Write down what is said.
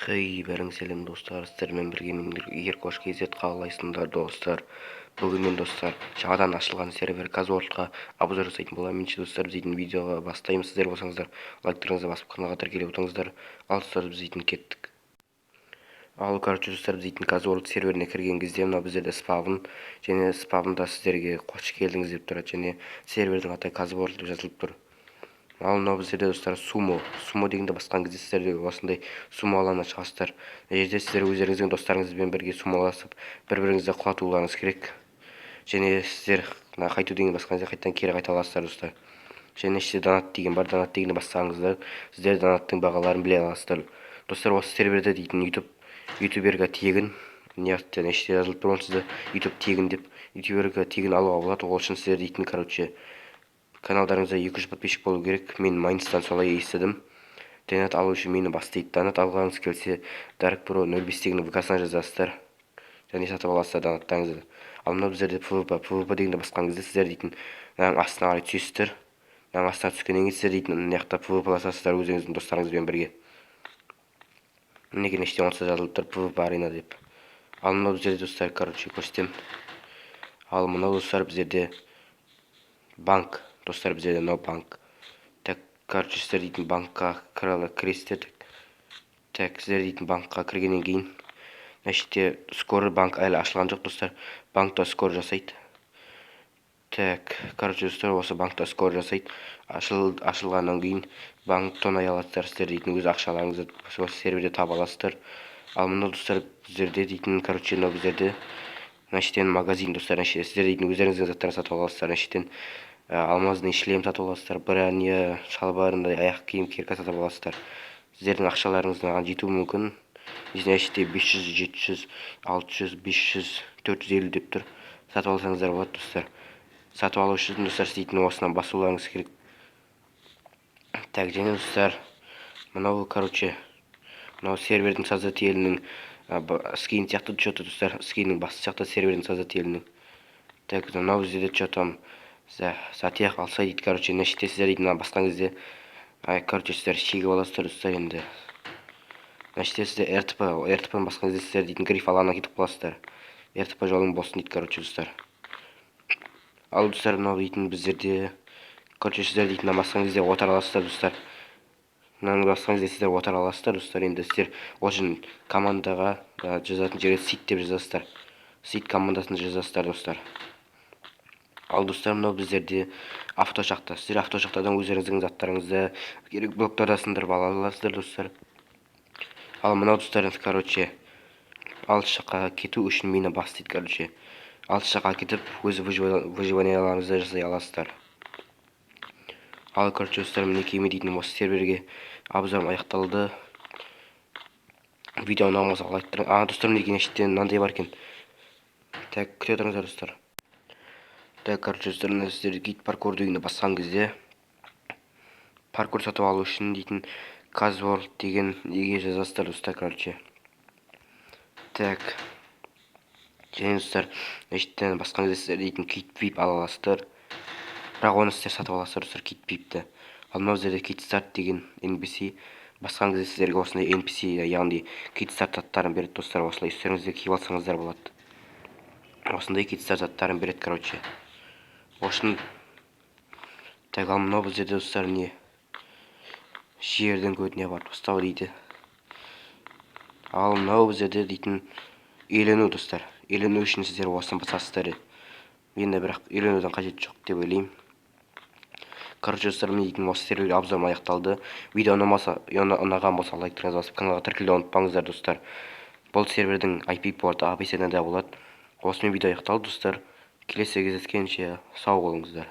Бәрің сәлем достар, сіздермен бірге мен Еркош KZ қалайсыңдар достар. Бүгін мен достар жаңадан ашылған сервер Казуортқа обзор жасайтын боламын. Достар, біздің видеоға бастаймыз. Сіздер болсаңыздар лайктарыңызды басып каналға тіркеліп отырыңыздар. Ал достар, біз кеттік. Ал достар, біз Казуорт серверіне кірген кезде мына біздерде спавн және спавнда сіздерге қош келдіңіз деп тұрады, және сервердің аты Казуорт деп жазылып тұр. Ал мынау біздерде достар сумо дегенді басқан кезде сіздерде осындай сумо алаңына шығасыздар. Жерде сіздер өздеріңіздің достарыңызбен бірге сумоласып бір-біріңізді құлатуларыңыз керек. Және сіздер қайту деген басқан кезде қайтадан кері қайта аласыздар достар. Және іште донат деген бар, донат дегенді бассаңыздар сіздер донаттың бағаларын біле аласыздар. Достар, осы серверде дейтін ютуберға тегін неғыттен іште жазылып тұр, сізді ютуб тегін деп ютуберға тегін алуға болады. Ол үшін сіздер дейтін каналдарыңызда 200 подписчик болу керек. Мен Майнстан солай естідім. Донат алу үшін мені бастайды. Донат алғаныңыз келсе Dark Pro 05 деген ВК-сына жазасыздар. Және сатып аласыздар донаттарыңызды. Ал мына біздерде PvP дегенді басқан кезде сіздер дейтін астына қарай түсесіздер. Астына түскеннен кейін сіздер дейтін мынаяқта PvP-ласасыздар өзіңіздің достарыңызбен бірге. Мінекей іште онсыз жазылып тұр PvP арена деп. Ал мынау біздерде достар, көрсетемін. Ал мынау достар біздерде банк. Достар, біздерде мынау банк. Так, сіздер дейтін банкқа кіресіздер. Так, сіздер дейтін банкқа кіргеннен кейін іште скоро банк әлі ашылған жоқ достар. Банкта скоро жасайды. Так, достар, осы банкта скоро жасайды. Ашылғаннан кейін банк тонай аласыздар. Сіздер дейтін өз ақшаларыңызды осы серверде таба аласыздар. Ал мынау достар біздерде дейтін мынау біздерде іштен магазин достар. Сіздер дейтін өздеріңіздің заттарын сатып аласыздар. Іштен алмазный шлем сатып аласыздар, броня, шалбарындай аяқ киім керка сатып аласыздар. Сіздердің ақшаларыңыздың жетуі мүмкін. Іште 500, 700, 600, 500, 450 деп тұр. Сатып алсаңыздар болады достар. Сатып алу үшін достар дейтін осынан басуларыңыз керек. Так, және достар, мынау мынау сервердің создателінің скин сияқты что-то достар, скиннің басы сияқты сервердің создателінің. Так, мынау біздерде что-то затех алса дейді, нәште сіздер дейтін басқан кезде сіздер шегіп аласыздар достар. Енді нәште сіздер РТП-ны басқан кезде сіздер дейтін гриф алаңына кетіп қаласыздар. РТП жолың болсын дейді, достар. Ал достар, мынау дейтін біздерде сіздер дейтін басқан кезде отар аласыздар достар. Мынаны басқан кезде сіздер отар аласыздар достар. Енді сіздер үшін командаға жазатын жерге сит деп жазасыздар. Сит командасында жазасыздар достар. Ал достар, мынау біздерде автошақта. Сіздер автошақтадан өздеріңіздің заттарыңызды керек блоктарда сындырып ала аласыздар достар. Ал мынау достар, алыс жаққа кету үшін мені бас дейді, алыс жаққа кетіп өз выживанияларыңызды жасай аласыздар. Ал достар, мінекей дейтін осы серверге обзорым аяқталды. Видеоны ұнаған болса лайк тұрыңыз. Достар, мінекей іштен мынандай бар екен. Так, күте тұрыңыздар достар. Так, достар, сіздер гид паркур дегенді басқан кезде паркур сатып алу үшін дейтін Казуорт деген неге жазасыздар достар, Так, және достар, іштен басқан кезде сіздер дейтін кит ала аласыздар. Бірақ оны сіздер сатып аласыздар достар, кит-пипті. Ал мынау біздерде кит-старт деген NPC. Басқан кезде сіздерге осындай NPC, яғни кит-старт аттарын береді достар. Осылай үстеріңізде киіп алсаңыздар болады. Осындай кит-старт аттарын береді,Ошын. Так, ал мынау біздерде достар жердің көтіне барып ұстау дейді. Ал мынау біздерде дейтін елену достар. Елену үшін сіздер осыны басасыздар. Енді бірақ үйренудің қажеті жоқ деп ойлаймын. Достар, мен дейтін осы сервер обзорым аяқталды. Видео ұнаған болса лайктарыңызды басып каналға тіркелуді ұмытпаңыздар достар. Бұл сервердің IP порты ABC-де болады. Осымен видео аяқталды достар. Келесі кездескенше сау болыңыздар.